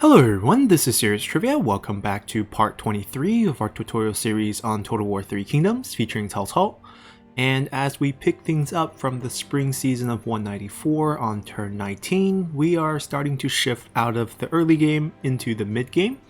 Hello everyone, this is Serious Trivia. Welcome back to part 23 of our tutorial series on Total War 3 Kingdoms featuring Cao Cao. And as we pick things up from the spring season of 194 on turn 19, we are starting to shift out of the early game into the mid game.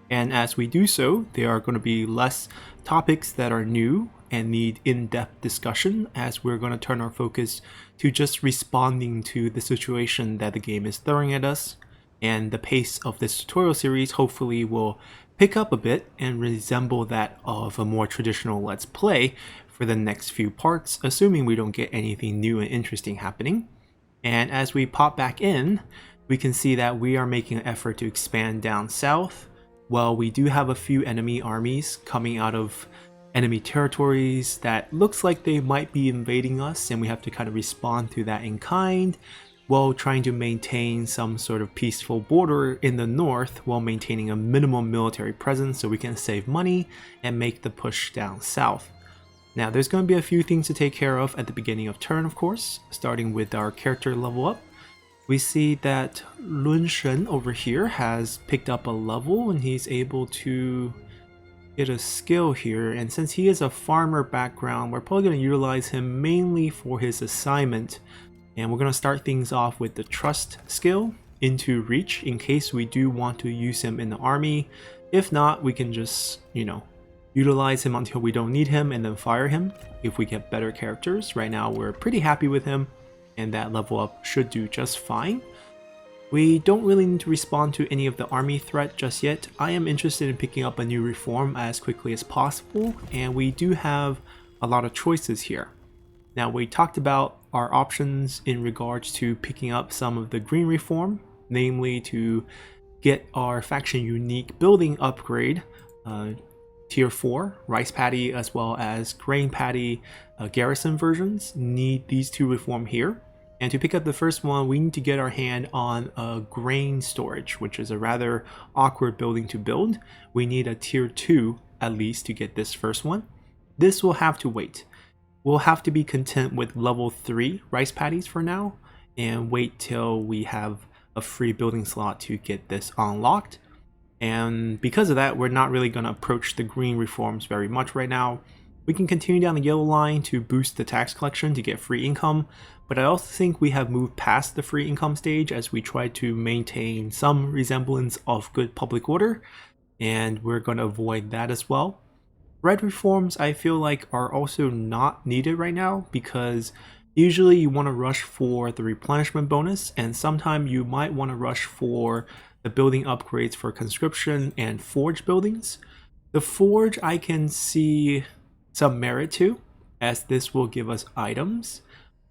And as we do so, there are going to be less topics that are new and need in-depth discussion, as we're going to turn our focus to just responding to the situation that the game is throwing at us. And the pace of this tutorial series hopefully will pick up a bit and resemble that of a more traditional Let's Play for the next few parts, assuming we don't get anything new and interesting happening. And as we pop back in, we can see that we are making an effort to expand down south. Well, we do have a few enemy armies coming out of enemy territories that looks like they might be invading us, and we have to kind of respond to that in kind, while trying to maintain some sort of peaceful border in the north while maintaining a minimum military presence so we can save money and make the push down south. Now there's going to be a few things to take care of at the beginning of turn, of course, starting with our character level up. We see that Yuan Shao over here has picked up a level and he's able to get a skill here, and since he is a farmer background, we're probably going to utilize him mainly for his assignment. And we're going to start things off with the trust skill into reach in case we do want to use him in the army. If not, we can just, utilize him until we don't need him and then fire him if we get better characters. Right now we're pretty happy with him and that level up should do just fine. We don't really need to respond to any of the army threat just yet. I am interested in picking up a new reform as quickly as possible, and we do have a lot of choices here. Now, we talked about our options in regards to picking up some of the green reform, namely to get our faction unique building upgrade, tier 4 rice paddy as well as grain paddy garrison versions need these two reform here. And to pick up the first one, we need to get our hand on a grain storage, which is a rather awkward building to build. We need a tier 2 at least to get this first one. This will have to wait. We'll have to be content with level 3 rice paddies for now and wait till we have a free building slot to get this unlocked. And because of that, we're not really going to approach the green reforms very much right now. We can continue down the yellow line to boost the tax collection to get free income, but I also think we have moved past the free income stage as we try to maintain some resemblance of good public order, and we're going to avoid that as well. Red reforms I feel like are also not needed right now because usually you want to rush for the replenishment bonus, and sometimes you might want to rush for the building upgrades for conscription and forge buildings. The forge I can see some merit to, as this will give us items,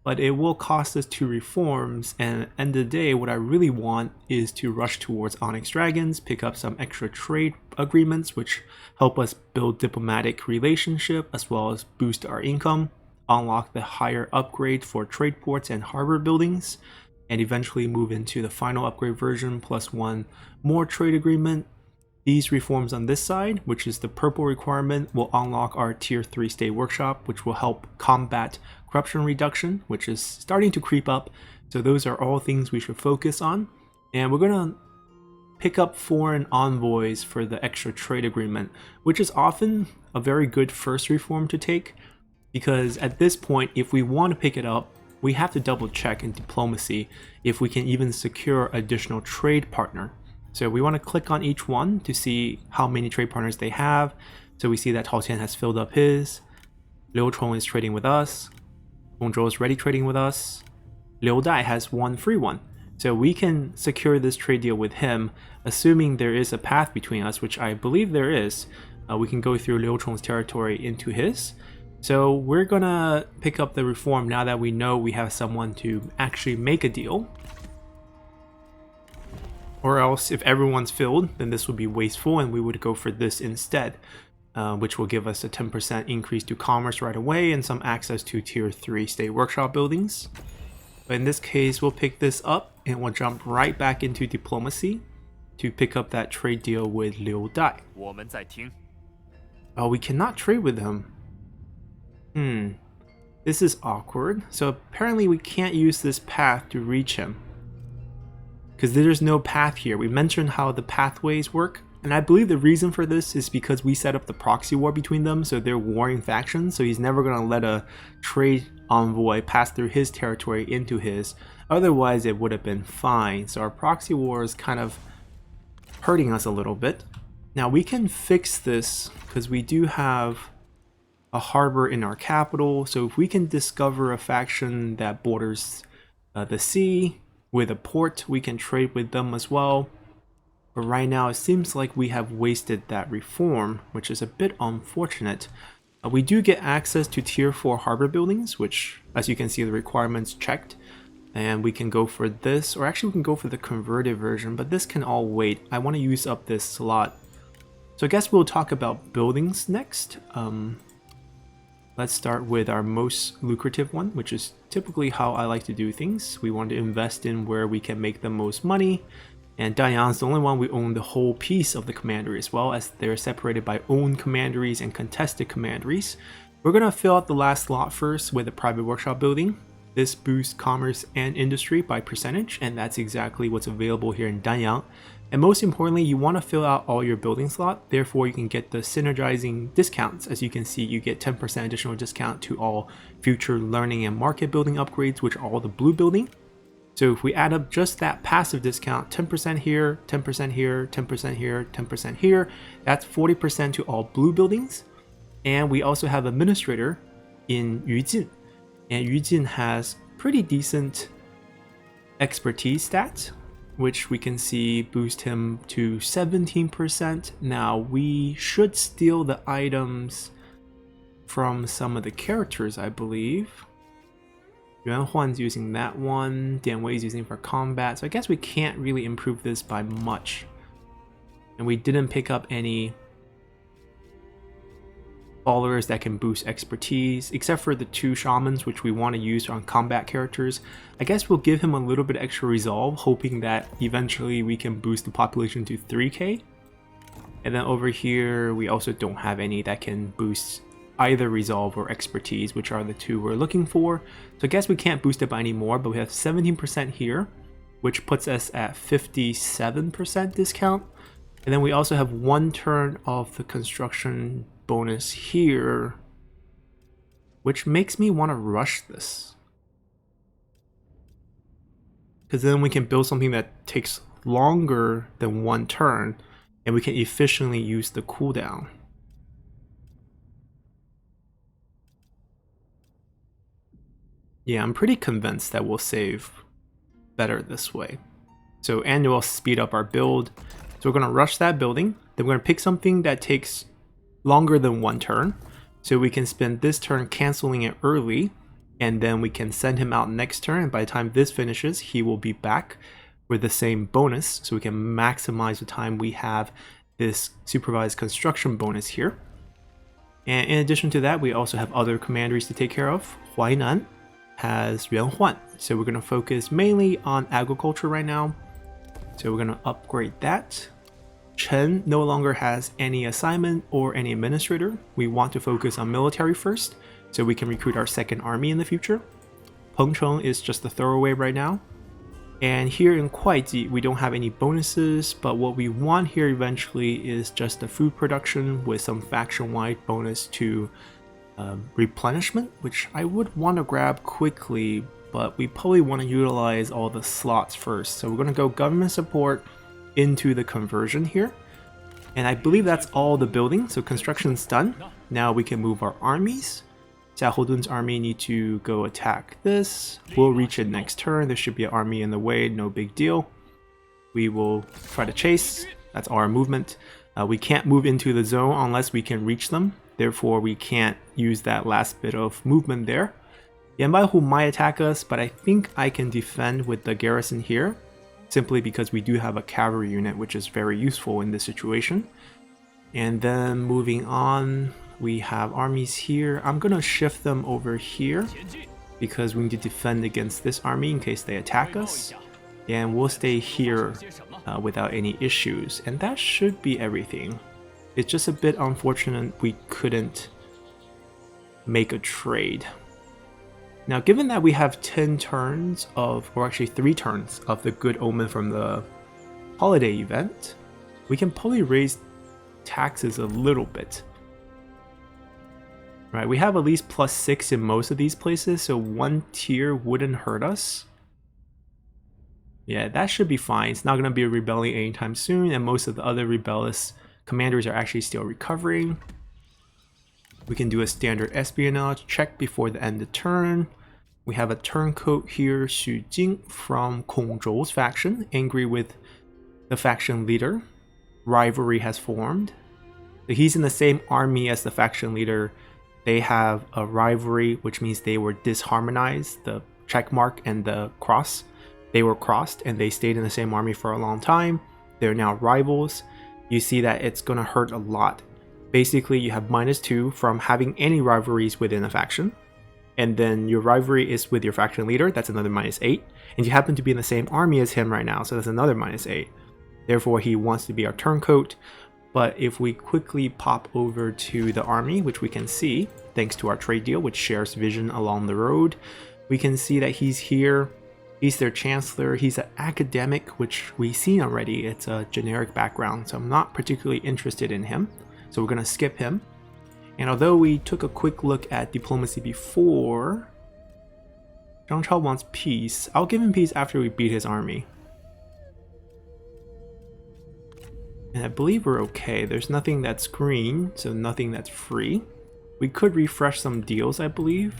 but it will cost us 2 reforms, and at the end of the day what I really want is to rush towards Onyx Dragons, pick up some extra trade agreements which help us build diplomatic relationship as well as boost our income, unlock the higher upgrade for trade ports and harbor buildings, and eventually move into the final upgrade version plus 1 more trade agreement. These reforms on this side, which is the purple requirement, will unlock our tier 3 state workshop, which will help combat corruption reduction, which is starting to creep up. So those are all things we should focus on. And we're going to pick up foreign envoys for the extra trade agreement, which is often a very good first reform to take, because at this point, if we want to pick it up, we have to double check in diplomacy if we can even secure additional trade partner. So we want to click on each one to see how many trade partners they have. So we see that Cao Cao has filled up his, Liu Chong is trading with us, Hongzhou is ready trading with us, Liu Dai has 1 free one. So we can secure this trade deal with him, assuming there is a path between us, which I believe there is. We can go through Liu Chong's territory into his. So we're gonna pick up the reform now that we know we have someone to actually make a deal. Or else, if everyone's filled, then this would be wasteful and we would go for this instead, which will give us a 10% increase to commerce right away and some access to tier 3 state workshop buildings. But in this case, we'll pick this up and we'll jump right back into diplomacy to pick up that trade deal with Liu Dai. Oh, we cannot trade with him. This is awkward. So apparently we can't use this path to reach him. because there's no path here. We mentioned how the pathways work, and I believe the reason for this is because we set up the proxy war between them, so they're warring factions, so he's never going to let a trade envoy pass through his territory into his. Otherwise, it would have been fine. So our proxy war is kind of hurting us a little bit. Now we can fix this because we do have a harbor in our capital. So if we can discover a faction that borders the sea with a port, we can trade with them as well. But right now it seems like we have wasted that reform, which is a bit unfortunate. We do get access to tier 4 harbor buildings, which, as you can see, the requirements checked. And we can go for this, or actually we can go for the converted version, but this can all wait. I want to use up this slot. So I guess we'll talk about buildings next. Let's start with our most lucrative one, which is typically how I like to do things. We want to invest in where we can make the most money. And Danyang's the only one we own the whole piece of the commandery, as well as they're separated by owned commanderies and contested commanderies. We're going to fill out the last lot first with a private workshop building. This boosts commerce and industry by percentage, and that's exactly what's available here in Danyang. And most importantly, you want to fill out all your building slot, therefore you can get the synergizing discounts. As you can see, you get 10% additional discount to all future learning and market building upgrades, which are all the blue building. So if we add up just that passive discount, 10% here, 10% here, 10% here, 10% here, that's 40% to all blue buildings. And we also have administrator in Yujin. And Yujin has pretty decent expertise stats, which we can see boost him to 17%. Now we should steal the items from some of the characters, I believe. Yuan Huan's using that one, Dian Wei's using for combat, so I guess we can't really improve this by much. And we didn't pick up any followers that can boost expertise, except for the 2 shamans, which we want to use on combat characters. I guess we'll give him a little bit extra resolve, hoping that eventually we can boost the population to 3k. And then over here, we also don't have any that can boost either resolve or expertise, which are the 2 we're looking for. So I guess we can't boost it by any more, but we have 17% here, which puts us at 57% discount. And then we also have 1 turn of the construction bonus here, which makes me want to rush this, because then we can build something that takes longer than 1 turn and we can efficiently use the cooldown. Yeah, I'm pretty convinced that we'll save better this way. So annual speed up our build. So we're going to rush that building. Then we're going to pick something that takes longer than 1 turn. So we can spend this turn canceling it early. And then we can send him out next turn. And by the time this finishes, he will be back with the same bonus. So we can maximize the time we have this supervised construction bonus here. And in addition to that, we also have other commanderies to take care of. Huainan has Yuan Huan. So we're going to focus mainly on agriculture right now. So we're going to upgrade that. Chen no longer has any assignment or any administrator. We want to focus on military first, so we can recruit our 2nd army in the future. Pengcheng is just a throwaway right now. And here in Kuaiji, we don't have any bonuses, but what we want here eventually is just the food production with some faction-wide bonus to replenishment, which I would want to grab quickly, but we probably want to utilize all the slots first. So we're going to go government support into the conversion here. And I believe that's all the building, so construction's done. Now we can move our armies. Xiahou Dun's army need to go attack this. We'll reach it next turn. There should be an army in the way, no big deal. We will try to chase. That's our movement. We can't move into the zone unless we can reach them. Therefore, we can't use that last bit of movement there. Baihu might attack us, but I think I can defend with the garrison here, simply because we do have a cavalry unit, which is very useful in this situation. And then moving on, we have armies here. I'm going to shift them over here because we need to defend against this army in case they attack us. And we'll stay here without any issues. And that should be everything. It's just a bit unfortunate we couldn't make a trade. Now, given that we have 10 turns of, or actually 3 turns of the Good Omen from the holiday event, we can probably raise taxes a little bit. Right, we have at least +6 in most of these places, so 1 tier wouldn't hurt us. Yeah, that should be fine. It's not going to be a rebellion anytime soon, and most of the other rebellious commanders are actually still recovering. We can do a standard espionage check before the end of turn. We have a turncoat here, Xu Jing from Kong Zhou's faction, angry with the faction leader. Rivalry has formed. So he's in the same army as the faction leader. They have a rivalry, which means they were disharmonized. The check mark and the cross, they were crossed and they stayed in the same army for a long time. They're now rivals. You see that it's going to hurt a lot. Basically, you have -2 from having any rivalries within a faction. And then your rivalry is with your faction leader, that's another -8. And you happen to be in the same army as him right now, so that's another -8. Therefore, he wants to be our turncoat. But if we quickly pop over to the army, which we can see, thanks to our trade deal, which shares vision along the road, we can see that he's here. He's their chancellor. He's an academic, which we've seen already. It's a generic background, so I'm not particularly interested in him. So we're going to skip him. And although we took a quick look at diplomacy before, Cao Cao wants peace. I'll give him peace after we beat his army. And I believe we're okay. There's nothing that's green, so nothing that's free. We could refresh some deals, I believe.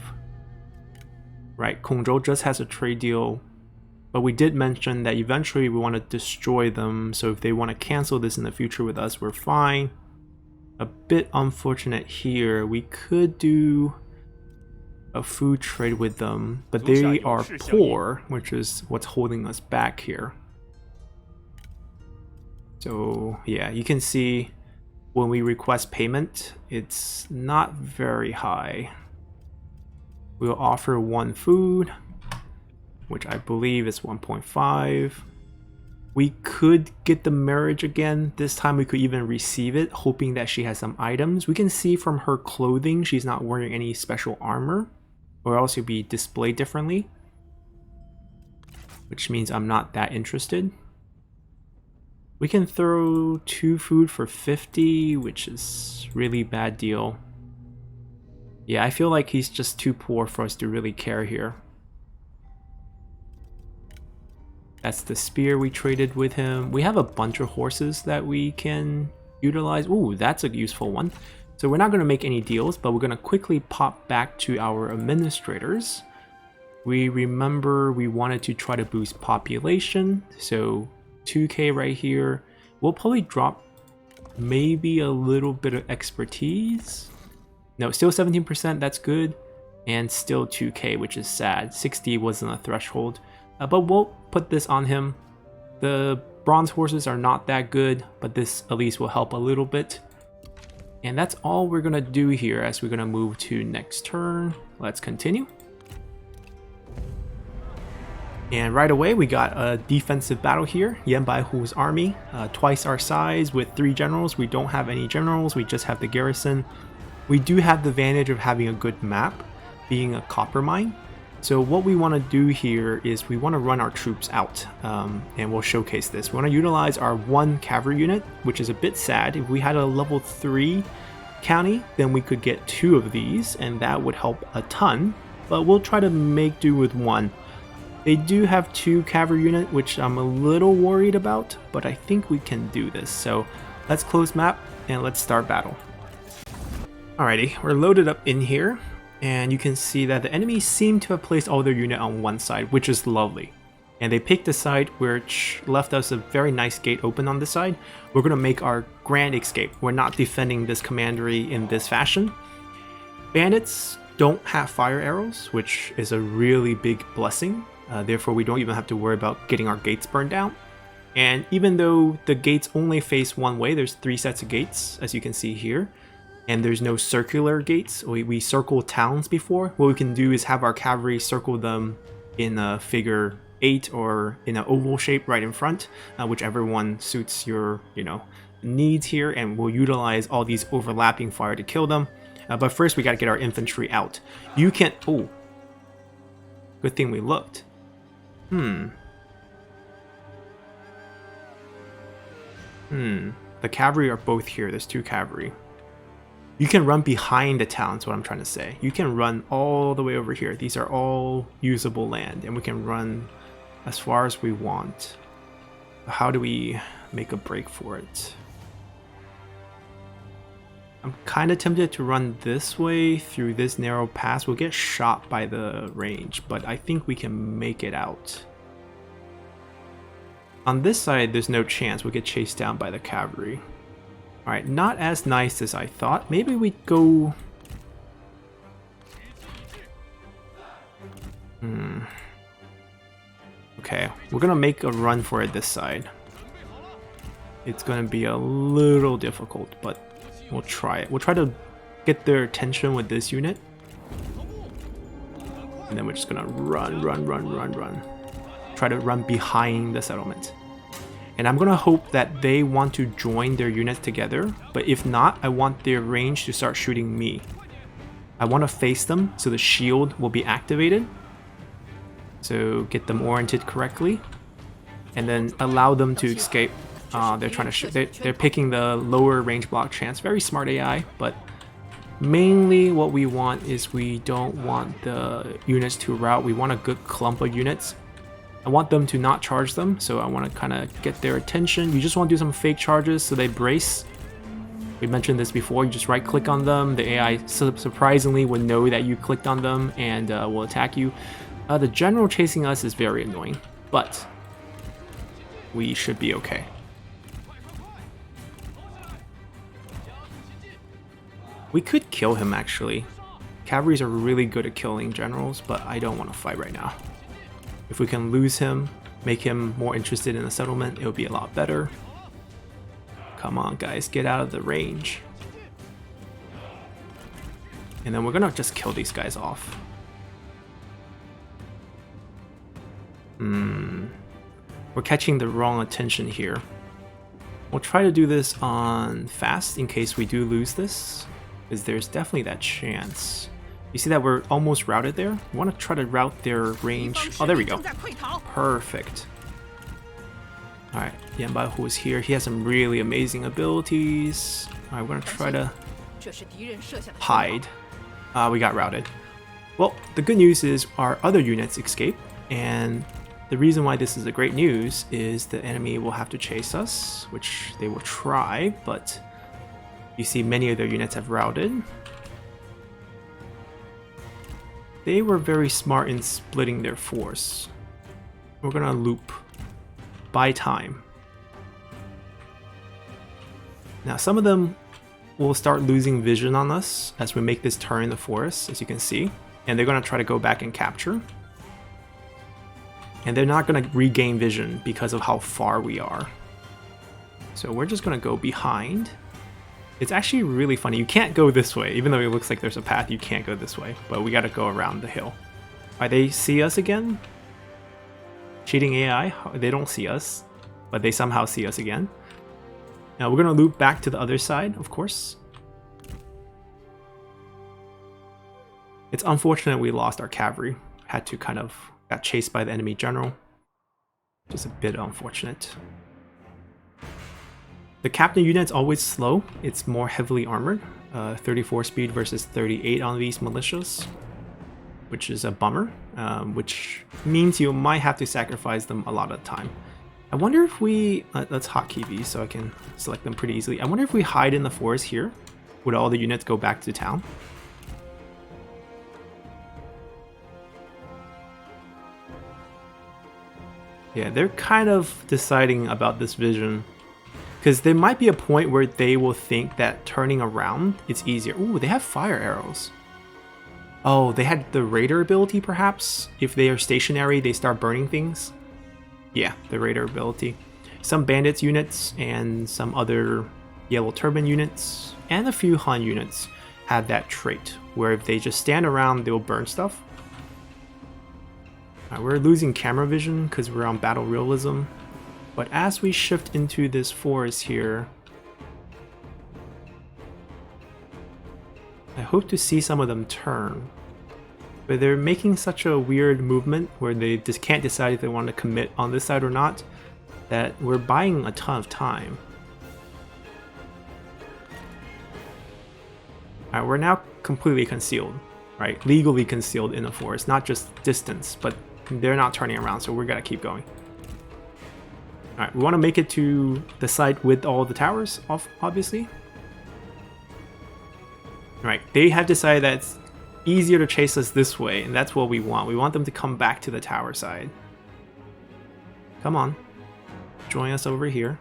Right, Kongzhou just has a trade deal, but we did mention that eventually we want to destroy them, so if they want to cancel this in the future with us, we're fine. A bit unfortunate here. We could do a food trade with them, but they are poor, which is what's holding us back here. So yeah, you can see when we request payment, it's not very high. We'll offer 1 food, which I believe is 1.5. We could get the marriage again. This time we could even receive it, hoping that she has some items. We can see from her clothing, she's not wearing any special armor, or else it'll be displayed differently, which means I'm not that interested. We can throw 2 food for 50, which is really bad deal. Yeah, I feel like he's just too poor for us to really care here. That's the spear we traded with him. We have a bunch of horses that we can utilize. Ooh, that's a useful one. So we're not going to make any deals, but we're going to quickly pop back to our administrators. We remember we wanted to try to boost population, so 2k right here. We'll probably drop maybe a little bit of expertise. No, still 17%, that's good. And still 2k, which is sad. 60 wasn't a threshold. But we'll put this on him. The bronze horses are not that good, but this at least will help a little bit. And that's all we're gonna do here as we're gonna move to next turn. Let's continue. And right away we got a defensive battle here. Yan Baihu's army, twice our size with 3 generals. We don't have any generals, we just have the garrison. We do have the advantage of having a good map, being a copper mine. So what we want to do here is we want to run our troops out, and we'll showcase this. We want to utilize our 1 cavalry unit, which is a bit sad. If we had a level 3 county, then we could get 2 of these, and that would help a ton. But we'll try to make do with 1. They do have 2 cavalry unit, which I'm a little worried about, but I think we can do this. So let's close map and let's start battle. Alrighty, we're loaded up in here, and you can see that the enemies seem to have placed all their unit on one side, which is lovely. And they picked a side which left us a very nice gate open on this side. We're going to make our grand escape. We're not defending this commandery in this fashion. Bandits don't have fire arrows, which is a really big blessing. Therefore, we don't even have to worry about getting our gates burned down. And even though the gates only face one way, there's 3 sets of gates, as you can see here. And there's no circular gates. We circle towns before. What we can do is have our cavalry circle them in a figure 8 or in an oval shape right in front, whichever one suits your needs here, and we'll utilize all these overlapping fire to kill them. But first we got to get our infantry out. You can Good thing we looked. The cavalry are both here. There's 2 cavalry. You can run behind the town, is what I'm trying to say. You can run all the way over here. These are all usable land, and we can run as far as we want. How do we make a break for it? I'm kind of tempted to run this way through this narrow pass. We'll get shot by the range, but I think we can make it out. On this side, there's no chance. We'll get chased down by the cavalry. Alright, not as nice as I thought. Maybe we go... Okay, we're gonna make a run for it this side. It's gonna be a little difficult, but we'll try it. We'll try to get their attention with this unit. And then we're just gonna run. Try to run behind the settlement. And I'm gonna hope that they want to join their units together, but if not, I want their range to start shooting me. I want to face them so the shield will be activated. So get them oriented correctly, and then allow them to escape. They're trying to shoot. They're picking the lower range block chance. Very smart AI, but mainly what we want is we don't want the units to rout. We want a good clump of units. I want them to not charge them, so I want to kind of get their attention. You just want to do some fake charges so they brace. We mentioned this before. You just right click on them. The AI surprisingly would know that you clicked on them and will attack you. The general chasing us is very annoying, but we should be okay. We could kill him actually. Cavalries are really good at killing generals, but I don't want to fight right now. If we can lose him, make him more interested in the settlement, it would be a lot better. Come on guys, get out of the range. And then we're gonna just kill these guys off. We're catching the wrong attention here. We'll try to do this on fast in case we do lose this, because there's definitely that chance. You see that we're almost routed there? We want to try to route their range. Oh, there we go. Perfect. Alright, Yuan Baihu is here. He has some really amazing abilities. Alright, we're going to try to hide. We got routed. Well, the good news is our other units escape, and the reason why this is a great news is the enemy will have to chase us, which they will try, but you see many of their units have routed. They were very smart in splitting their force. We're gonna loop. Buy time. Now some of them will start losing vision on us as we make this turn in the forest, as you can see. And they're gonna try to go back and capture. And they're not gonna regain vision because of how far we are. So we're just gonna go behind. It's actually really funny. You can't go this way. Even though it looks like there's a path, you can't go this way. But we gotta go around the hill. They see us again? Cheating AI? They don't see us, but they somehow see us again. Now we're gonna loop back to the other side, of course. It's unfortunate we lost our cavalry. Had to got chased by the enemy general. Just a bit unfortunate. The captain unit's always slow. It's more heavily armored. 34 speed versus 38 on these militias, which is a bummer, which means you might have to sacrifice them a lot of the time. I wonder if we... let's hotkey these so I can select them pretty easily. I wonder if we hide in the forest here, would all the units go back to town? Yeah, they're kind of deciding about this vision. Because there might be a point where they will think that turning around is easier. Ooh, they have fire arrows. Oh, they had the raider ability perhaps? If they are stationary, they start burning things? Yeah, the raider ability. Some bandits units and some other yellow turban units and a few Han units have that trait where if they just stand around, they'll burn stuff. We're losing camera vision because we're on battle realism. But as we shift into this forest here, I hope to see some of them turn. But they're making such a weird movement where they just can't decide if they want to commit on this side or not, that we're buying a ton of time. Alright, we're now completely concealed, right? Legally concealed in the forest, not just distance, but they're not turning around, so we're gonna keep going. Alright, we want to make it to the side with all the towers off, obviously. Alright, they have decided that it's easier to chase us this way, and that's what we want. We want them to come back to the tower side. Come on. Join us over here.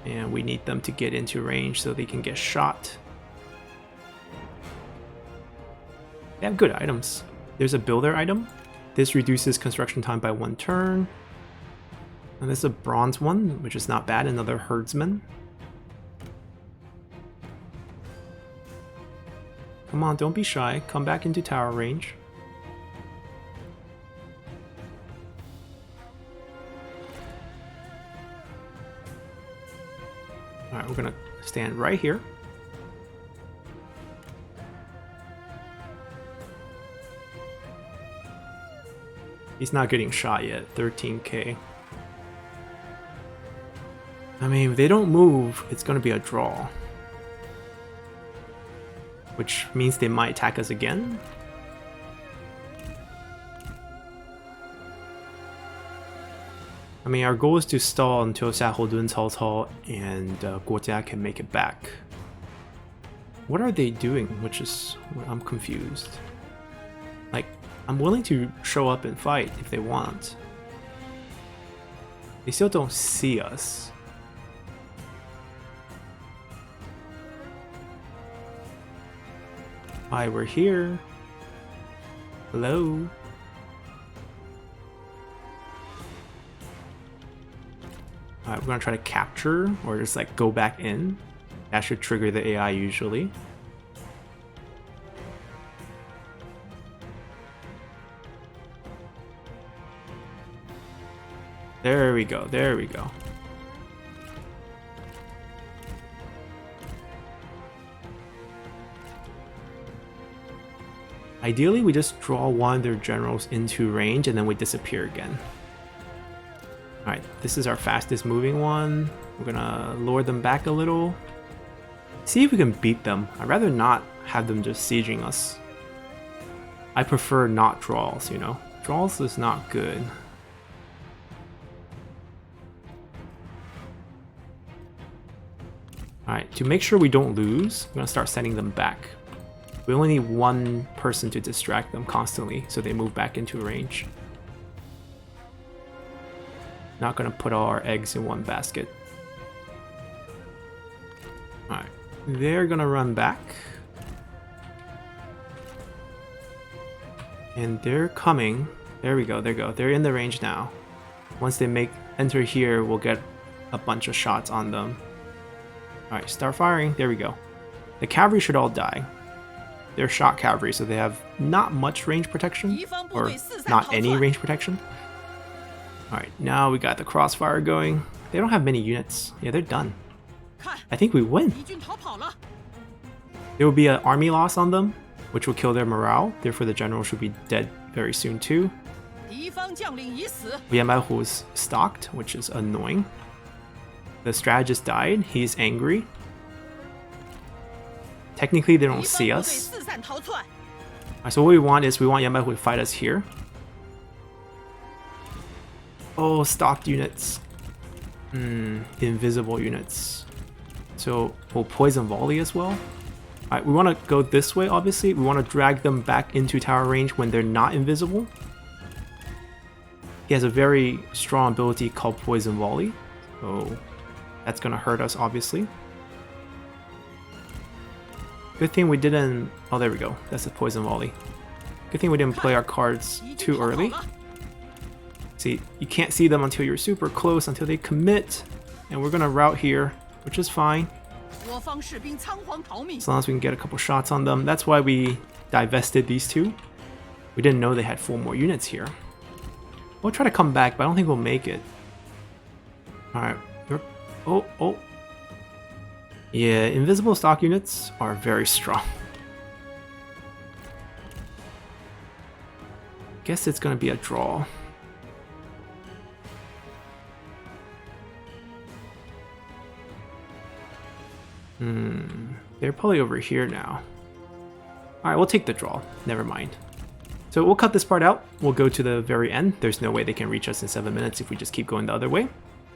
And we need them to get into range so they can get shot. They have good items. There's a builder item. This reduces construction time by 1 turn. And there's a bronze one, which is not bad. Another herdsman. Come on, don't be shy. Come back into tower range. Alright, we're gonna stand right here. He's not getting shot yet, 13k. I mean, if they don't move, it's gonna be a draw. Which means they might attack us again. I mean, our goal is to stall until Xiahou Cao Cao and Guojia can make it back. What are they doing? I'm confused. Like, I'm willing to show up and fight if they want. They still don't see us. Hi, we're here. Hello. Alright, we're gonna try to capture or just like go back in. That should trigger the AI usually. There we go, there we go. Ideally, we just draw one of their generals into range and then we disappear again. Alright, this is our fastest moving one. We're gonna lure them back a little. See if we can beat them. I'd rather not have them just sieging us. I prefer not draws, you know. Draws is not good. Alright, to make sure we don't lose, I'm gonna start sending them back. We only need one person to distract them constantly, so they move back into range. Not gonna put all our eggs in one basket. Alright, they're gonna run back. And they're coming. There we go, there we go. They're in the range now. Once they enter here, we'll get a bunch of shots on them. Alright, start firing. There we go. The cavalry should all die. They're shot cavalry, so they have not much range protection, or not any range protection. Alright, now we got the crossfire going. They don't have many units. Yeah, they're done. I think we win. There will be an army loss on them, which will kill their morale. Therefore, the general should be dead very soon too. Baihu is stalked, which is annoying. The strategist died. He's angry. Technically, they don't see us. Alright, so what we want Yuan Baihu to fight us here. Oh, stocked units. Invisible units. So we'll poison volley as well. Alright, we want to go this way, obviously. We want to drag them back into tower range when they're not invisible. He has a very strong ability called poison volley. So that's going to hurt us, obviously. Good thing we didn't... Oh, there we go. That's a poison volley. Good thing we didn't play our cards too early. See, you can't see them until you're super close, until they commit. And we're gonna rout here, which is fine. As long as we can get a couple shots on them. That's why we divested these two. We didn't know they had 4 more units here. We'll try to come back, but I don't think we'll make it. Alright. Oh. Yeah, invisible stock units are very strong. Guess it's gonna be a draw. They're probably over here now. Alright, we'll take the draw. Never mind. So we'll cut this part out. We'll go to the very end. There's no way they can reach us in 7 minutes if we just keep going the other way.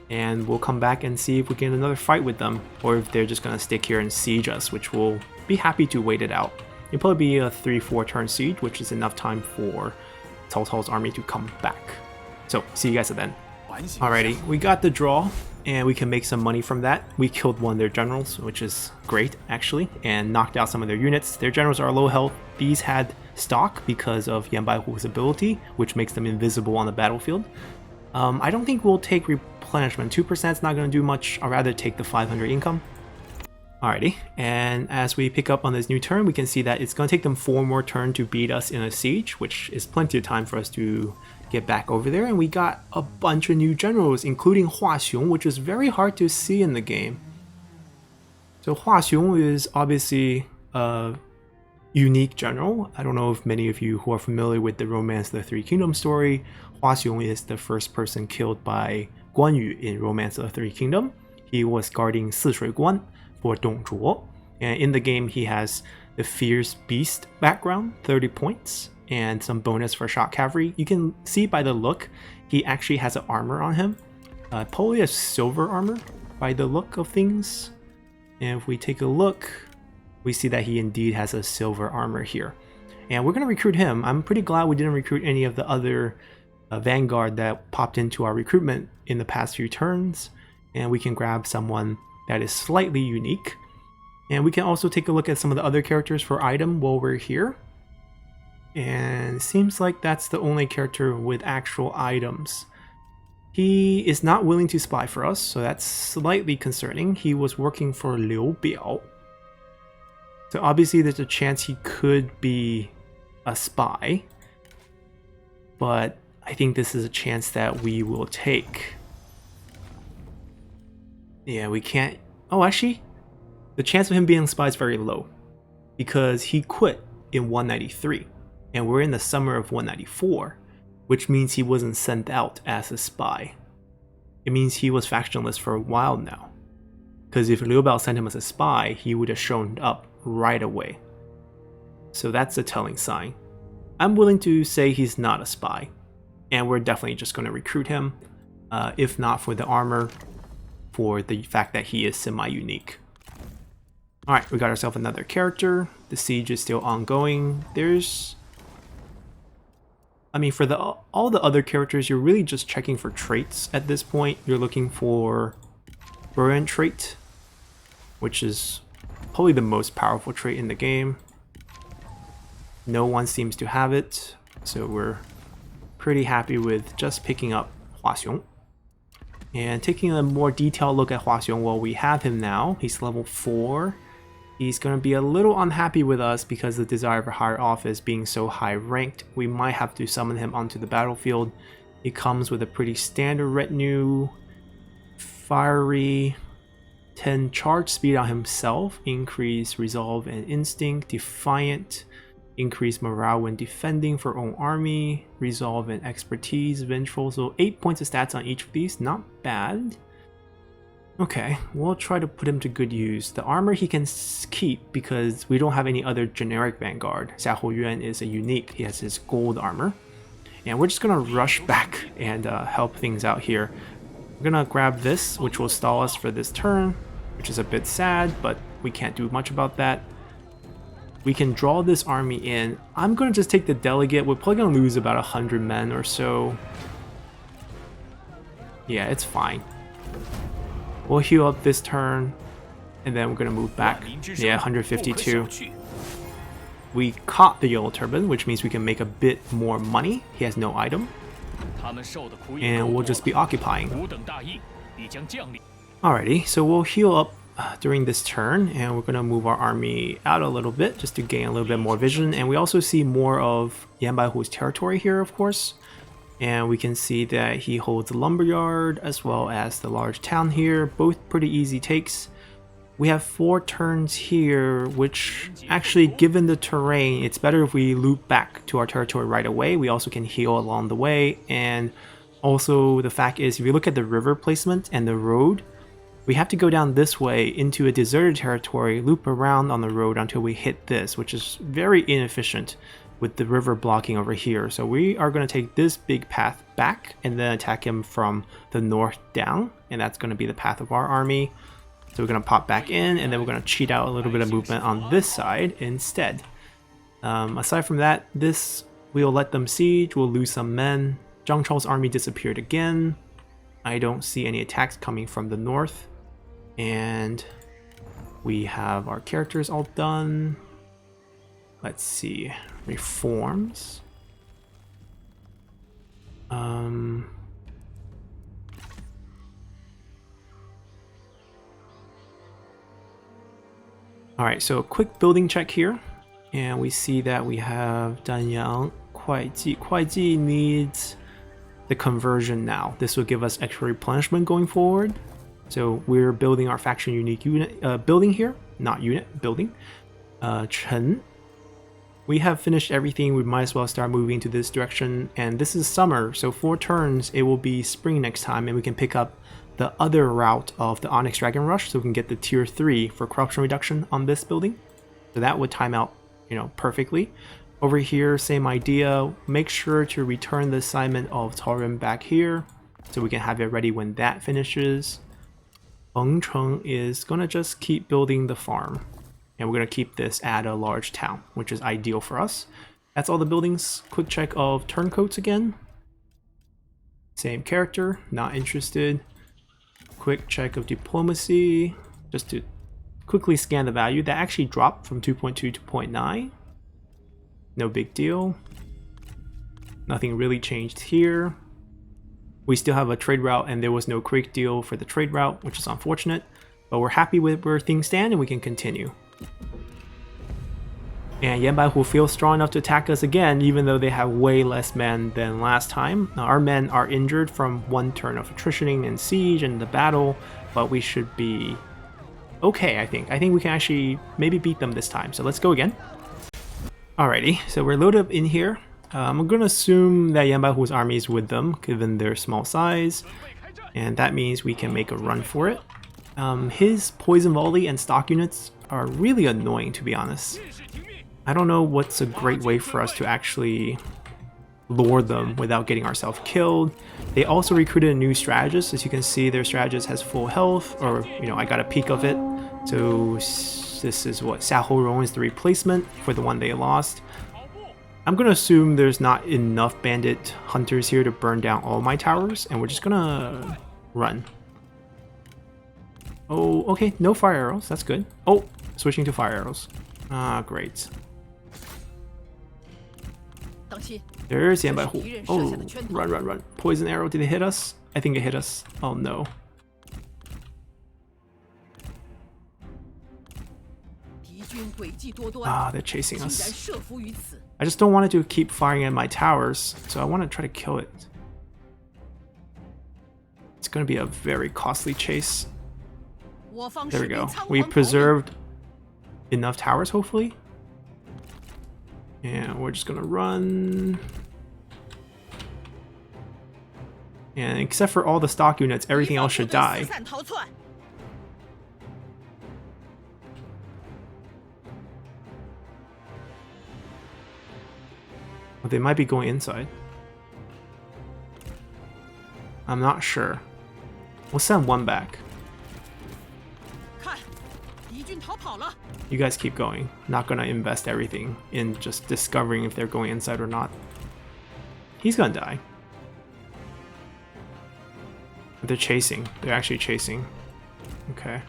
And we'll come back and see if we get another fight with them, or if they're just gonna stick here and siege us, which we'll be happy to wait it out. It'll probably be a 3-4 turn siege, which is enough time for Cao Cao's army to come back. So, see you guys at then. Alrighty, we got the draw, and we can make some money from that. We killed one of their generals, which is great, actually, and knocked out some of their units. Their generals are low health. These had stock because of Yan Baihu's ability, which makes them invisible on the battlefield. I don't think we'll take replenishment. 2% is not going to do much. I'd rather take the 500 income. Alrighty, and as we pick up on this new turn, we can see that it's going to take them 4 more turns to beat us in a siege, which is plenty of time for us to get back over there. And we got a bunch of new generals, including Hua Xiong, which is very hard to see in the game. So Hua Xiong is obviously a unique general. I don't know if many of you who are familiar with the Romance of the Three Kingdoms story, Hua Xiong is the first person killed by Guan Yu in Romance of the Three Kingdoms. He was guarding Sishui Guan for Dong Zhuo, and in the game he has the Fierce Beast background, 30 points, and some bonus for shock cavalry. You can see by the look, he actually has an armor on him, probably a silver armor by the look of things. And if we take a look, we see that he indeed has a silver armor here. And we're going to recruit him. I'm pretty glad we didn't recruit any of the other Vanguard that popped into our recruitment in the past few turns. And we can grab someone that is slightly unique. And we can also take a look at some of the other characters for item while we're here. And it seems like that's the only character with actual items. He is not willing to spy for us, so that's slightly concerning. He was working for Liu Biao. So obviously there's a chance he could be a spy. But I think this is a chance that we will take. Yeah, we can't... Oh, actually, the chance of him being a spy is very low. Because he quit in 193. And we're in the summer of 194. Which means he wasn't sent out as a spy. It means he was factionless for a while now. Because if Liu Biao sent him as a spy, he would have shown up right away. So that's a telling sign. I'm willing to say he's not a spy. And we're definitely just going to recruit him. If not for the armor, for the fact that he is semi-unique. Alright, we got ourselves another character. The siege is still ongoing. There's... I mean, for all the other characters, you're really just checking for traits at this point. You're looking for Buran trait, which is probably the most powerful trait in the game. No one seems to have it, so we're pretty happy with just picking up Hua Xiong. And taking a more detailed look at Hua Xiong, well, we have him now. He's level 4. He's going to be a little unhappy with us because the desire for higher office being so high ranked. We might have to summon him onto the battlefield. He comes with a pretty standard retinue. Fiery, 10 charge speed on himself, increase resolve and instinct, defiant, increase morale when defending for own army, resolve and expertise, vengeful. So 8 points of stats on each of these, not bad. Okay, we'll try to put him to good use. The armor he can keep because we don't have any other generic Vanguard. Xiahou Yuan is a unique, he has his gold armor. And we're just gonna rush back and help things out here. We're gonna grab this, which will stall us for this turn, which is a bit sad, but we can't do much about that. We can draw this army in. I'm gonna just take the delegate. We're probably gonna lose about 100 men or so. Yeah, it's fine. We'll heal up this turn, and then we're gonna move back. Yeah, 152. We caught the yellow turban, which means we can make a bit more money. He has no item. And we'll just be occupying. Alrighty, so we'll heal up during this turn, and we're gonna move our army out a little bit just to gain a little bit more vision. And we also see more of Yan Baihu's territory here, of course. And we can see that he holds the lumberyard as well as the large town here, both pretty easy takes. We have 4 turns here, which actually, given the terrain, it's better if we loop back to our territory right away. We also can heal along the way, and also the fact is, if you look at the river placement and the road, we have to go down this way into a deserted territory, loop around on the road until we hit this, which is very inefficient with the river blocking over here. So we are going to take this big path back and then attack him from the north down, and that's going to be the path of our army. So we're going to pop back in, and then we're going to cheat out a little bit of movement on this side instead. Aside from that, this we'll let them siege, we'll lose some men. Zhang Chao's army disappeared again. I don't see any attacks coming from the north. And we have our characters all done. Let's see, reforms. Alright, so a quick building check here. And we see that we have Danyang. Kuaiji needs the conversion now. This will give us extra replenishment going forward. So we're building our faction unique unit building here, not unit, building. Chen. We have finished everything, we might as well start moving to this direction, and this is summer, so 4 turns, it will be spring next time, and we can pick up the other route of the Onyx Dragon Rush, so we can get the tier 3 for corruption reduction on this building. So that would time out, perfectly. Over here, same idea, make sure to return the assignment of Tauren back here, so we can have it ready when that finishes. Bengcheng is gonna just keep building the farm, and we're gonna keep this at a large town, which is ideal for us. That's all the buildings. Quick check of turncoats again. Same character, not interested. Quick check of diplomacy, just to quickly scan the value. That actually dropped from 2.2 to 0.9. No big deal. Nothing really changed here. We still have a trade route, and there was no quick deal for the trade route, which is unfortunate, but we're happy with where things stand and we can continue. And Yan Baihu feels strong enough to attack us again, even though they have way less men than last time. Now, our men are injured from 1 turn of attritioning and siege and the battle, but we should be okay, I think. I think we can actually maybe beat them this time, so let's go again. Alrighty, so we're loaded up in here. I'm going to assume that Yan Baihu's army is with them, given their small size, and that means we can make a run for it. His poison volley and stock units are really annoying, to be honest. I don't know what's a great way for us to actually lure them without getting ourselves killed. They also recruited a new strategist. As you can see, their strategist has full health, or I got a peek of it. So this is what Baihu Round is the replacement for the one they lost. I'm gonna assume there's not enough bandit hunters here to burn down all my towers, and we're just gonna run. Oh, okay, no fire arrows, that's good. Oh, switching to fire arrows. Ah, great. There's Yan Baihu. Oh, run, run, run. Poison arrow, did it hit us? I think it hit us. Oh no. Ah, they're chasing us. I just don't want it to keep firing at my towers, so I want to try to kill it. It's going to be a very costly chase. There we go. We preserved enough towers, hopefully. And we're just going to run. And except for all the stock units, everything else should die. But they might be going inside. I'm not sure. We'll send one back. You guys keep going. Not gonna invest everything in just discovering if they're going inside or not. He's gonna die. But they're chasing. They're actually chasing. Okay.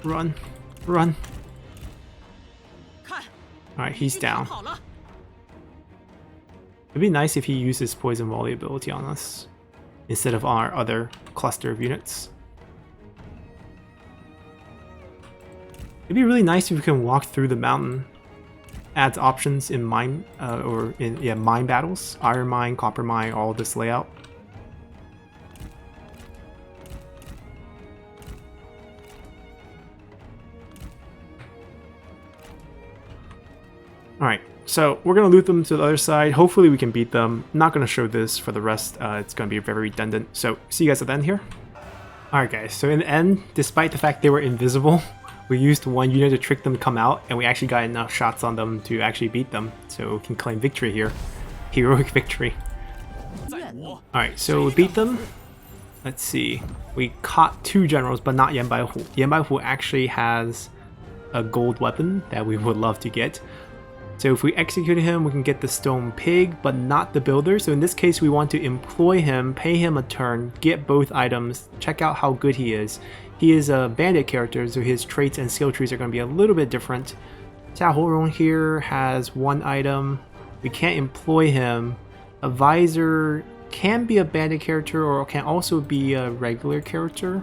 Run. Run. Alright, he's down. It'd be nice if he uses poison volley ability on us instead of our other cluster of units. It'd be really nice if we can walk through the mountain. adds options in mine or in mine battles, iron mine, copper mine, all this layout. Alright, so we're going to loot them to the other side. Hopefully we can beat them. I'm not going to show this for the rest. It's going to be very redundant. So see you guys at the end here. Alright guys, so in the end, despite the fact they were invisible, we used one unit to trick them to come out, and we actually got enough shots on them to actually beat them. So we can claim victory here. Heroic victory. Alright, so we beat them. Let's see. We caught 2 generals, but not Yan Baihu. Yan Baihu actually has a gold weapon that we would love to get. So if we execute him, we can get the stone pig, but not the builder. So in this case, we want to employ him, pay him a turn, get both items, check out how good he is. He is a bandit character, so his traits and skill trees are going to be a little bit different. Baihu Round here has 1 item. We can't employ him. A visor can be a bandit character or can also be a regular character.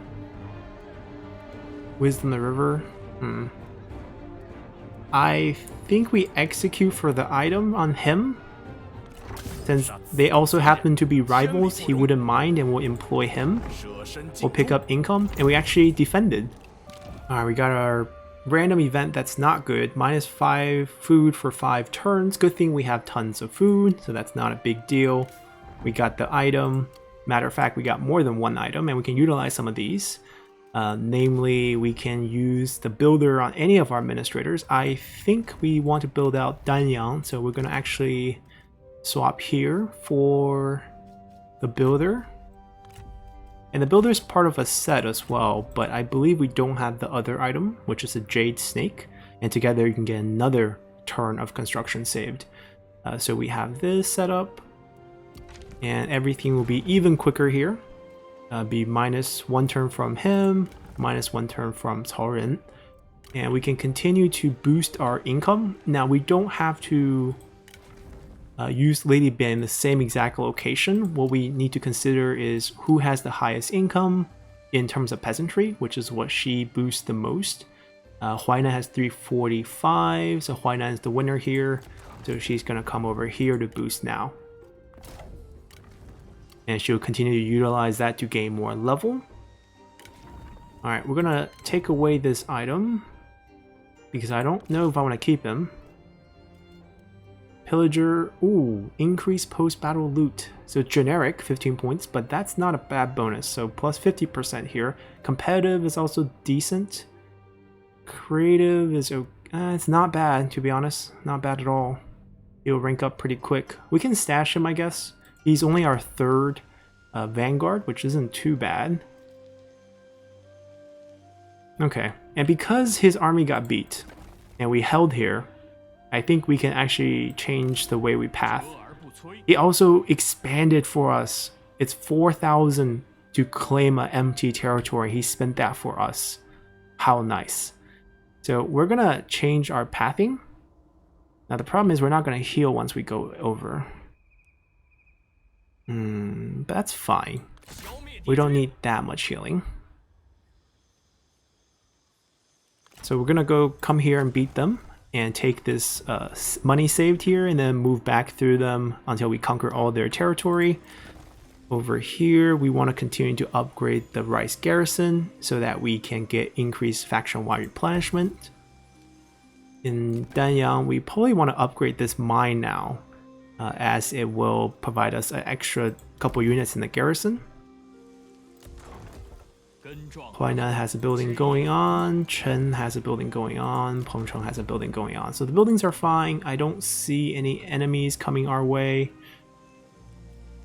Wisdom the River. I think we execute for the item on him. Since they also happen to be rivals, he wouldn't mind and we'll employ him. We'll pick up income, and we actually defended. Alright, we got our random event that's not good. -5 food for 5 turns. Good thing we have tons of food, so that's not a big deal. We got the item. Matter of fact, we got more than 1 item, and we can utilize some of these. Namely, we can use the builder on any of our administrators. I think we want to build out Danyang, so we're going to actually swap here for the builder. And the builder is part of a set as well, but I believe we don't have the other item, which is a jade snake. And together you can get another turn of construction saved. So we have this set up, and everything will be even quicker here. Be -1 turn from him, -1 turn from Cao Ren. And we can continue to boost our income. Now we don't have to use Lady Ban in the same exact location. What we need to consider is who has the highest income in terms of peasantry, which is what she boosts the most. Huainan has 345, so Huainan is the winner here. So she's going to come over here to boost now. And she'll continue to utilize that to gain more level. Alright, we're gonna take away this item because I don't know if I want to keep him. Pillager, ooh, increase post-battle loot. So generic, 15 points, but that's not a bad bonus. So plus 50% here. Competitive is also decent. Creative is, it's not bad, to be honest. Not bad at all. He'll rank up pretty quick. We can stash him, I guess. He's only our 3rd Vanguard, which isn't too bad. Okay, and because his army got beat, and we held here, I think we can actually change the way we path. He also expanded for us. It's 4,000 to claim an empty territory. He spent that for us. How nice. So we're gonna change our pathing. Now the problem is we're not gonna heal once we go over. That's fine. We don't need that much healing. So we're gonna come here and beat them and take this money saved here and then move back through them until we conquer all their territory. Over here, we want to continue to upgrade the rice garrison so that we can get increased faction-wide replenishment. In Danyang, we probably want to upgrade this mine now, as it will provide us an extra couple units in the garrison. Huainan has a building going on, Chen has a building going on, Pengcheng has a building going on. So the buildings are fine. I don't see any enemies coming our way.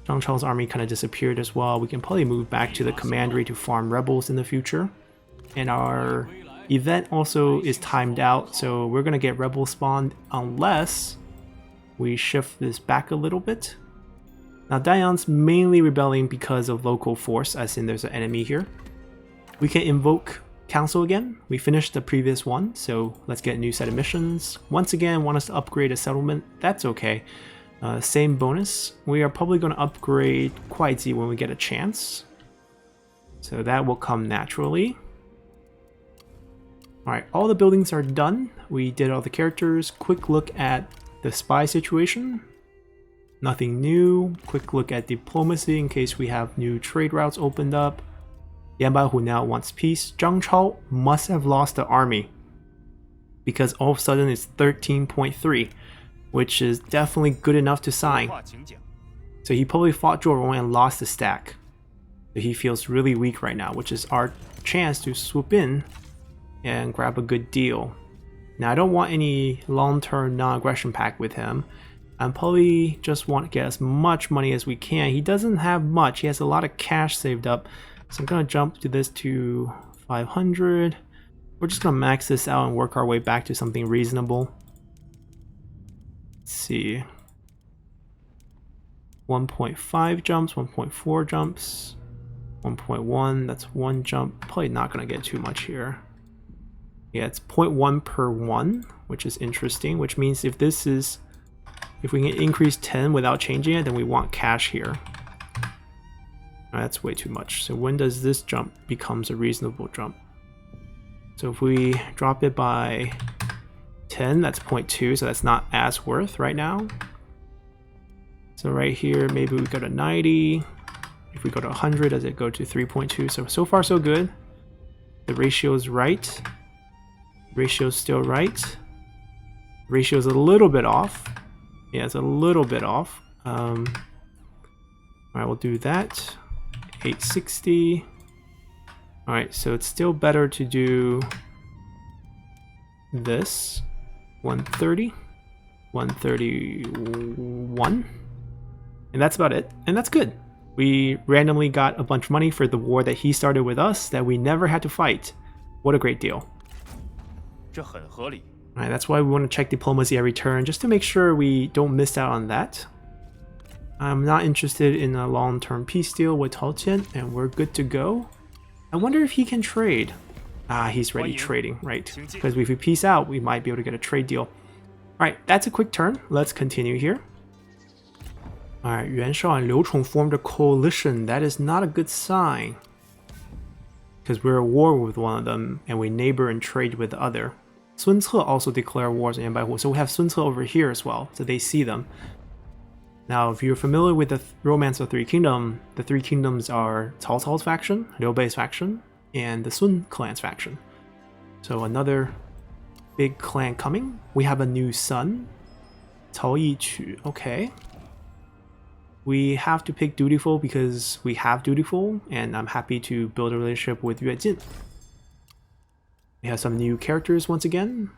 Zhang Chao's army kind of disappeared as well. We can probably move back to the commandery to farm rebels in the future. And our event also is timed out, so we're going to get rebel spawned unless we shift this back a little bit. Now Danyang's mainly rebelling because of local force, as in there's an enemy here. We can invoke council again. We finished the previous one, so let's get a new set of missions. Once again, want us to upgrade a settlement. That's okay. Same bonus. We are probably going to upgrade Kuaiji when we get a chance. So that will come naturally. Alright, all the buildings are done. we did all the characters. Quick look at the spy situation. Nothing new. Quick look at diplomacy in case we have new trade routes opened up. Yan Baihu now wants peace. Cao Cao must have lost the army because all of a sudden it's 13.3, which is definitely good enough to sign. So he probably fought Zhuo Rong and lost the stack. So he feels really weak right now, which is our chance to swoop in and grab a good deal. Now I don't want any long-term non-aggression pact with him. I probably just want to get as much money as we can. He doesn't have much. He has a lot of cash saved up. So I'm going to jump to this to 500. We're just going to max this out and work our way back to something reasonable. Let's see. 1.5 jumps, 1.4 jumps, 1.1. That's one jump. Probably not going to get too much here. Yeah, it's 0.1 per 1, which is interesting, which means if we can increase 10 without changing it, then we want cash here. That's way too much. So when does this jump becomes a reasonable jump? So if we drop it by 10, that's 0.2, so that's not as worth right now. So right here, maybe we go to 90. If we go to 100, does it go to 3.2? So far so good. The ratio is right. Ratio is still right. Ratio is a little bit off. Yeah, it's a little bit off. All right, we'll do that. 860. All right, so it's still better to do this. 130, 131, and that's about it. And that's good. We randomly got a bunch of money for the war that he started with us that we never had to fight. What a great deal. Alright, that's why we want to check diplomacy every turn, just to make sure we don't miss out on that. I'm not interested in a long-term peace deal with Cao Qian, and we're good to go. I wonder if he can trade. He's ready trading, right? Because if we peace out, we might be able to get a trade deal. Alright, that's a quick turn. Let's continue here. Alright, Yuan Shao and Liu Chong formed a coalition. That is not a good sign. Because we're at war with one of them, and we neighbor and trade with the other. Sun Ce also declared wars on Yan Baihu, so we have Sun Ce over here as well, so they see them. Now, if you're familiar with the Romance of Three Kingdoms, the Three Kingdoms are Cao Cao's faction, Liu Bei's faction, and the Sun clan's faction. So another big clan coming. We have a new son, Cao Yiqu. Okay. We have to pick Dutiful because we have Dutiful, and I'm happy to build a relationship with Yue Jin. We have some new characters once again.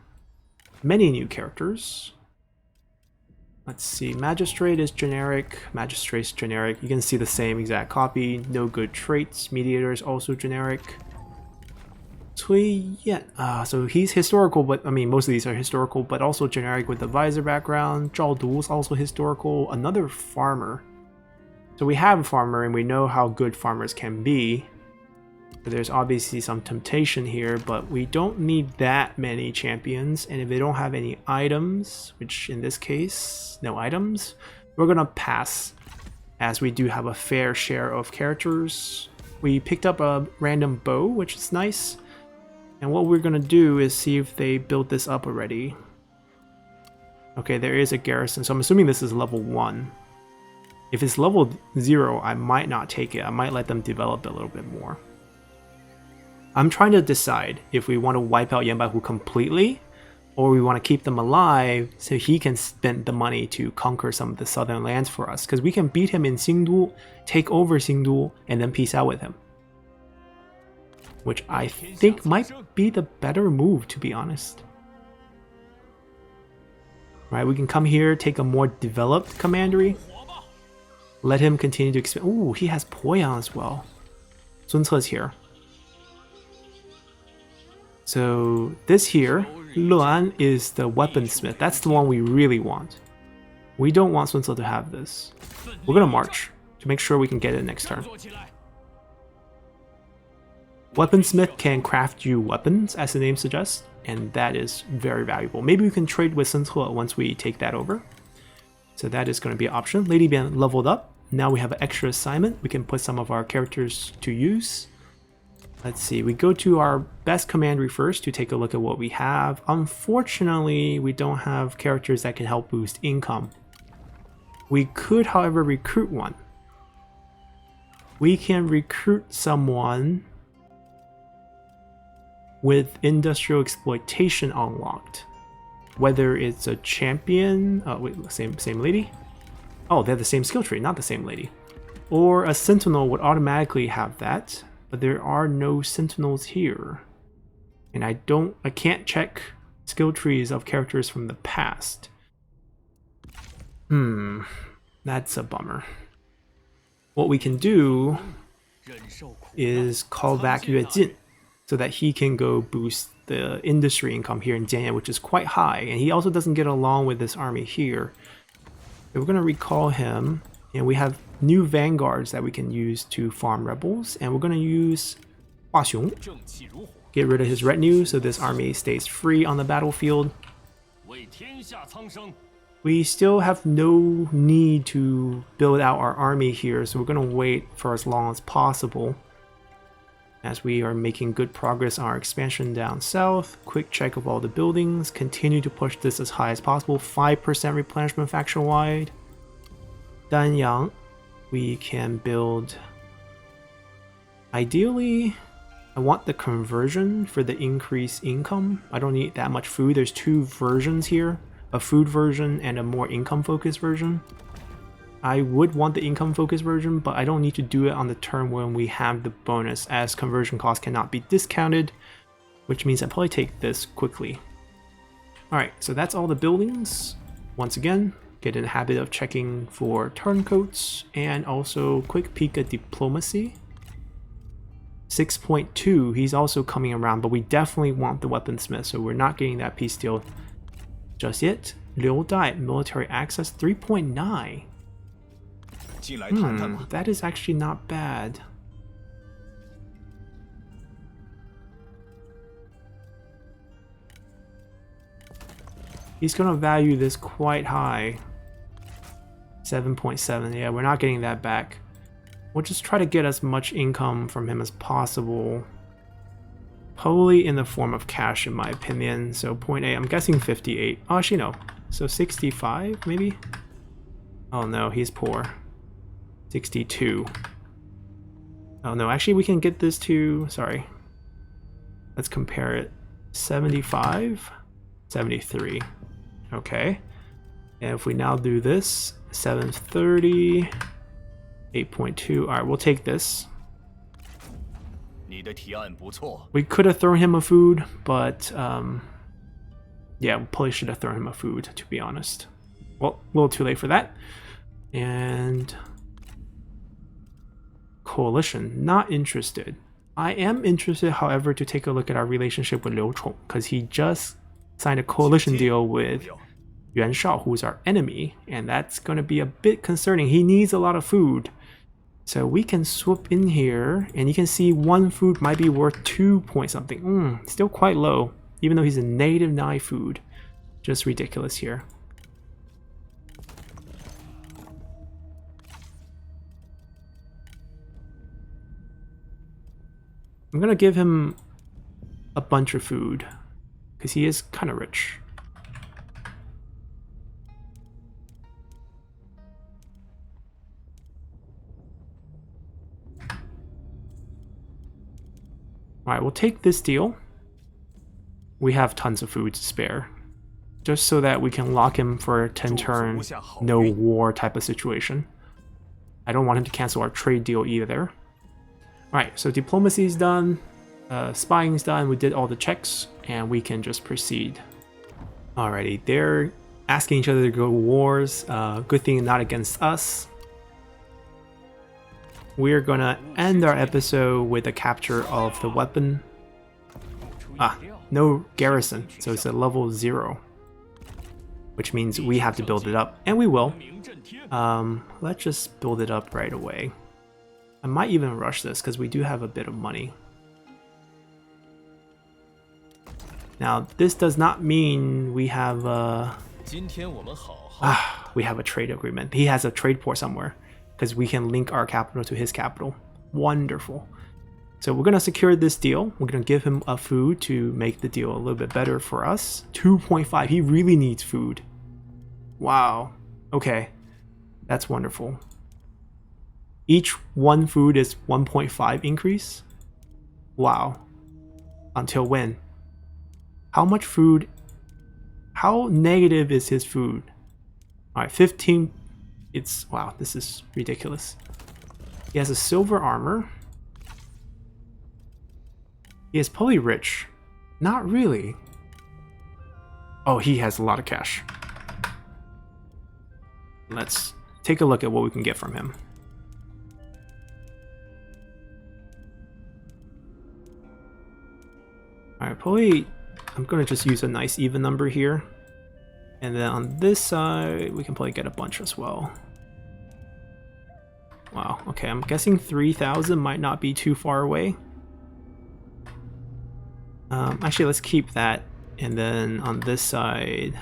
Many new characters. Let's see, Magistrate is generic, Magistrate's generic. You can see the same exact copy. No good traits. Mediator is also generic. Cui Yan, so he's historical, but I mean most of these are historical, but also generic with the visor background. Zhao Du is also historical. Another farmer. So we have a farmer, and we know how good farmers can be. There's obviously some temptation here, but we don't need that many champions, and if they don't have any items, which in this case, no items, we're gonna pass, as we do have a fair share of characters. We picked up a random bow, which is nice, and what we're gonna do is see if they built this up already. Okay, there is a garrison, so I'm assuming this is level 1. If it's level 0, I might not take it. I might let them develop a little bit more. I'm trying to decide if we want to wipe out Yan Baihu completely, or we want to keep them alive so he can spend the money to conquer some of the southern lands for us. Because we can beat him in Xingdu, take over Xingdu, and then peace out with him. Which I think might be the better move, to be honest. Right, we can come here, take a more developed commandery. Let him continue to expand. Ooh, he has Poyang as well. Sun Ce is here. So this here, Luan is the weaponsmith. That's the one we really want. We don't want Sun Ce to have this. We're gonna march to make sure we can get it next turn. Weaponsmith can craft you weapons, as the name suggests, and that is very valuable. Maybe we can trade with Sun Ce once we take that over. So that is going to be an option. Lady Bian leveled up. Now we have an extra assignment. We can put some of our characters to use. Let's see, we go to our best commandery first to take a look at what we have. Unfortunately, we don't have characters that can help boost income. We could, however, recruit one. We can recruit someone with industrial exploitation unlocked. Whether it's a champion, wait, same lady? Oh, they have the same skill tree, not the same lady. Or a sentinel would automatically have that. But there are no sentinels here. And I can't check skill trees of characters from the past. That's a bummer. What we can do is call back Yue Jin so that he can go boost the industry income here in Jianye, which is quite high. And he also doesn't get along with this army here. So we're going to recall him. And we have new vanguards that we can use to farm rebels, and we're going to use Hua Xiong. Get rid of his retinue so this army stays free on the battlefield. We still have no need to build out our army here, so we're going to wait for as long as possible as we are making good progress on our expansion down south. Quick check of all the buildings. Continue to push this as high as possible. 5% replenishment faction-wide. Danyang, we can build. Ideally, I want the conversion for the increased income. I don't need that much food. There's two versions here, a food version and a more income focused version. I would want the income focused version, but I don't need to do it on the turn when we have the bonus, as conversion cost cannot be discounted, which means I probably take this quickly. Alright, so that's all the buildings. Once again, get in the habit of checking for turncoats, and also quick peek at diplomacy. 6.2, he's also coming around, but we definitely want the weaponsmith, so we're not getting that peace deal just yet. Liu Dai, military access 3.9. That is actually not bad. He's gonna value this quite high. 7.7, yeah, we're not getting that back. We'll just try to get as much income from him as possible. Probably in the form of cash, in my opinion. So 0.8, I'm guessing 58. Oh, actually no. So 65, maybe? Oh no, he's poor. 62. Oh no, actually we can get this to, sorry. Let's compare it. 75, 73. Okay. And if we now do this, 730, 8.2. Alright, we'll take this. We could have thrown him a food, but yeah, we probably should have thrown him a food, to be honest. Well, a little too late for that. And coalition, not interested. I am interested, however, to take a look at our relationship with Liu Chong, because he just signed a coalition deal with Yuan Shao, who's our enemy, and that's going to be a bit concerning. He needs a lot of food. So we can swoop in here, and you can see one food might be worth 2 point something. Still quite low, even though he's a native 9 food. Just ridiculous here. I'm gonna give him a bunch of food, because he is kind of rich. Alright, we'll take this deal. We have tons of food to spare. Just so that we can lock him for a 10-turn, no war type of situation. I don't want him to cancel our trade deal either. Alright, so diplomacy's done, spying's done, we did all the checks, and we can just proceed. Alrighty, they're asking each other to go to wars. Good thing not against us. We're gonna end our episode with the capture of the weapon. No garrison, so it's a level 0. Which means we have to build it up, and we will. Let's just build it up right away. I might even rush this, because we do have a bit of money. Now, this does not mean we have we have a trade agreement. He has a trade port somewhere, because we can link our capital to his capital. Wonderful. So we're going to secure this deal. We're going to give him a food to make the deal a little bit better for us. 2.5. He really needs food. Wow. Okay. That's wonderful. Each one food is 1.5 increase. Wow. Until when? How much food? How negative is his food? Alright, 15. It's, wow, this is ridiculous. He has a silver armor. He is probably rich. Not really. Oh, he has a lot of cash. Let's take a look at what we can get from him. Alright, probably I'm gonna just use a nice even number here. And then on this side, we can probably get a bunch as well. Wow, okay, I'm guessing 3,000 might not be too far away. Actually, let's keep that. And then on this side...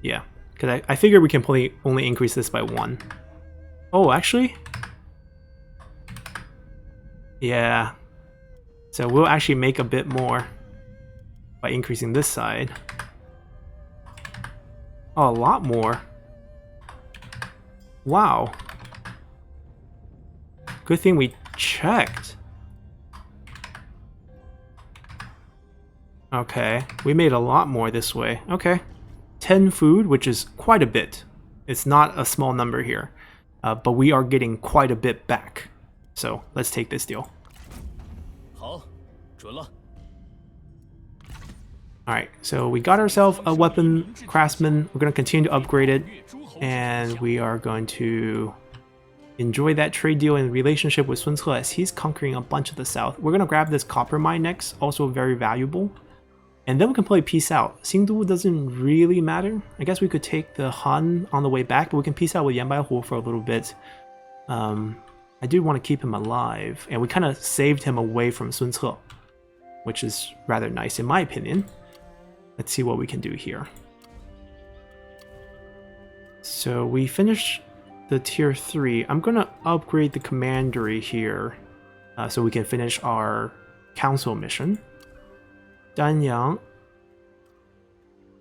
Yeah, because I figure we can probably only increase this by 1. Oh, actually? Yeah. So we'll actually make a bit more by increasing this side. Oh, a lot more. Wow. Good thing we checked. Okay, we made a lot more this way. Okay. 10 food, which is quite a bit. It's not a small number here, but we are getting quite a bit back. So let's take this deal. Alright, so we got ourselves a weapon craftsman. We're going to continue to upgrade it, and we are going to enjoy that trade deal in relationship with Sun Ce as he's conquering a bunch of the south. We're going to grab this copper mine next, also very valuable. And then we can play peace out. Xingdu doesn't really matter. I guess we could take the Han on the way back, but we can peace out with Yan Baihu for a little bit. I do want to keep him alive, and we kind of saved him away from Sun Ce, which is rather nice in my opinion. Let's see what we can do here. So we finished the tier 3. I'm going to upgrade the commandery here so we can finish our council mission. Danyang.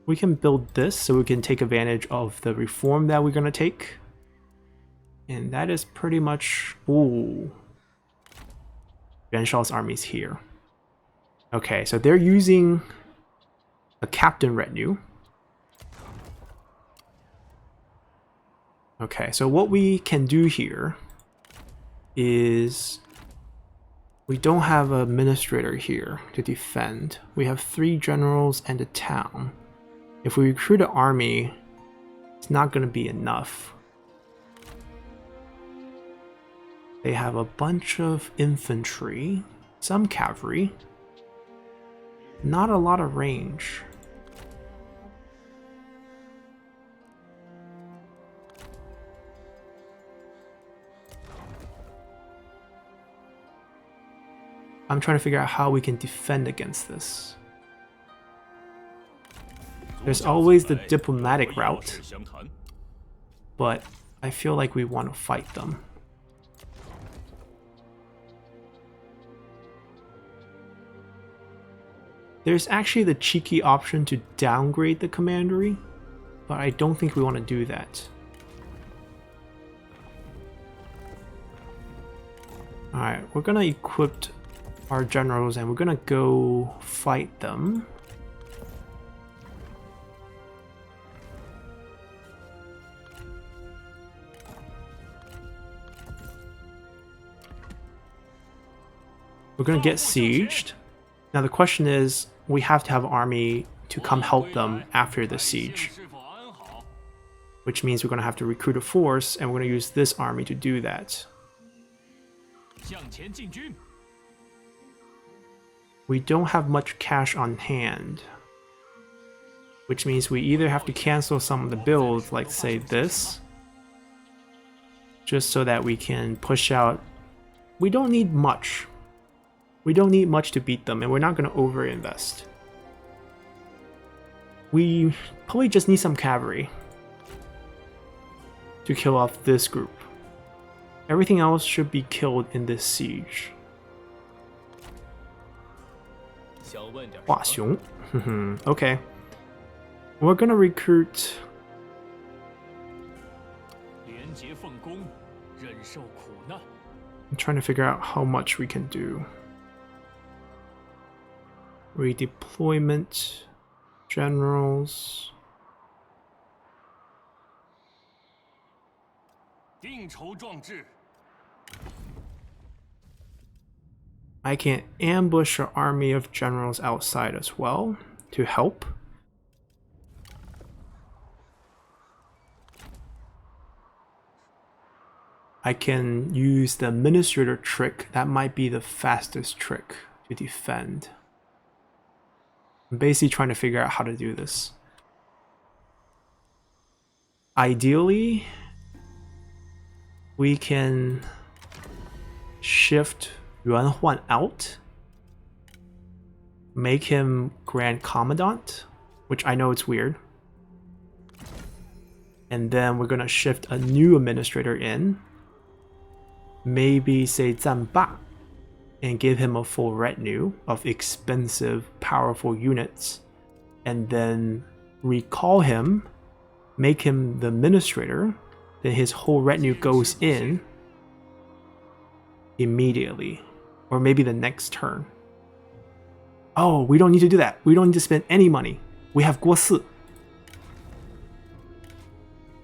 We can build this so we can take advantage of the reform that we're going to take. And that is pretty much... Ooh. Yuan Shao's army's here. Okay, so they're using a captain retinue. Okay, so what we can do here is... We don't have an administrator here to defend. We have 3 generals and a town. If we recruit an army, it's not going to be enough. They have a bunch of infantry, some cavalry, not a lot of range. I'm trying to figure out how we can defend against this. There's always the diplomatic route, but I feel like we want to fight them. There's actually the cheeky option to downgrade the commandery, but I don't think we want to do that. Alright, we're gonna equip our generals and we're gonna go fight them. We're gonna get sieged. Now the question is, we have to have an army to come help them after the siege. Which means we're gonna have to recruit a force, and we're gonna use this army to do that. We don't have much cash on hand, which means we either have to cancel some of the builds, like say this, just so that we can push out. We don't need much. We don't need much to beat them, and we're not going to overinvest. We probably just need some cavalry to kill off this group. Everything else should be killed in this siege. 华雄. Okay. We're gonna recruit. I'm trying to figure out how much we can do. Redeployment, generals. I can ambush an army of generals outside as well to help. I can use the administrator trick. That might be the fastest trick to defend. I'm basically trying to figure out how to do this. Ideally, we can shift Yuan Huan out, make him Grand Commandant, which I know it's weird. And then we're gonna shift a new administrator in. Maybe say Zhan Ba, and give him a full retinue of expensive, powerful units, and then recall him, make him the administrator, then his whole retinue goes in immediately, or maybe the next turn. Oh, we don't need to do that. We don't need to spend any money. We have Guo Si,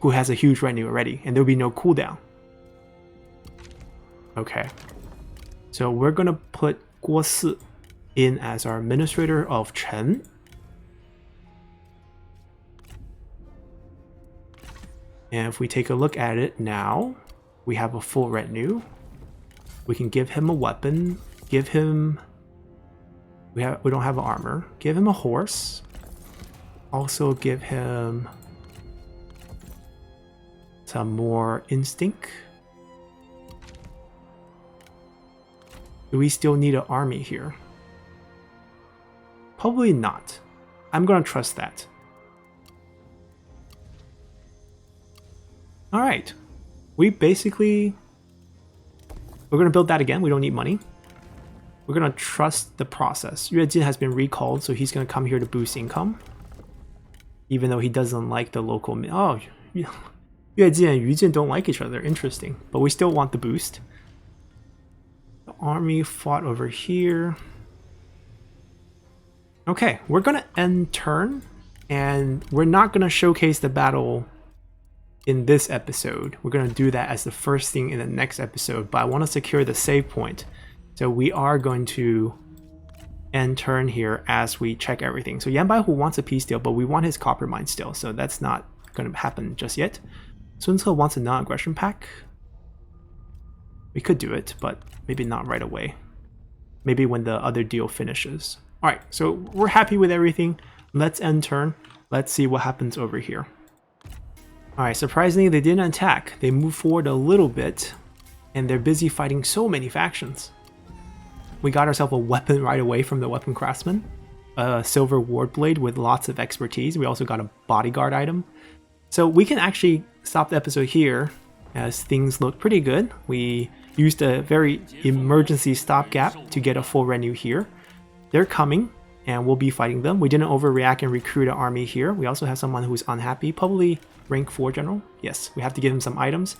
who has a huge retinue already, and there'll be no cooldown. Okay, so we're gonna put Guo Si in as our administrator of Chen. And if we take a look at it now, we have a full retinue. We can give him a weapon, give him... We don't have armor. Give him a horse. Also give him some more instinct. Do we still need an army here? Probably not. I'm gonna trust that. Alright. We're gonna build that again. We don't need money. We're gonna trust the process. Yue Jin has been recalled, so he's gonna come here to boost income. Even though he doesn't like the local... Oh, Yue Jin and Yu Jin don't like each other. Interesting. But we still want the boost. The army fought over here. Okay, we're gonna end turn, and we're not gonna showcase the battle in this episode. We're gonna do that as the first thing in the next episode, but I want to secure the save point. So we are going to end turn here as we check everything. So Yan Baihu wants a peace deal, but we want his copper mine still, so that's not gonna happen just yet. Sun Ce wants a non-aggression pact. We could do it, but maybe not right away. Maybe when the other deal finishes. Alright, so we're happy with everything. Let's end turn. Let's see what happens over here. Alright, surprisingly they didn't attack. They moved forward a little bit, and they're busy fighting so many factions. We got ourselves a weapon right away from the weapon craftsman. A silver ward blade with lots of expertise. We also got a bodyguard item. So we can actually stop the episode here, as things look pretty good. We used a very emergency stopgap to get a full retinue here. They're coming, and we'll be fighting them. We didn't overreact and recruit an army here. We also have someone who's unhappy, probably rank 4 general. Yes, we have to give him some items.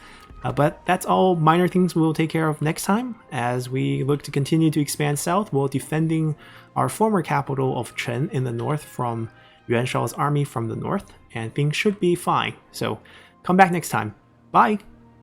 But that's all minor things we'll take care of next time as we look to continue to expand south while defending our former capital of Chen in the north from Yuan Shao's army from the north, and things should be fine. So come back next time. Bye!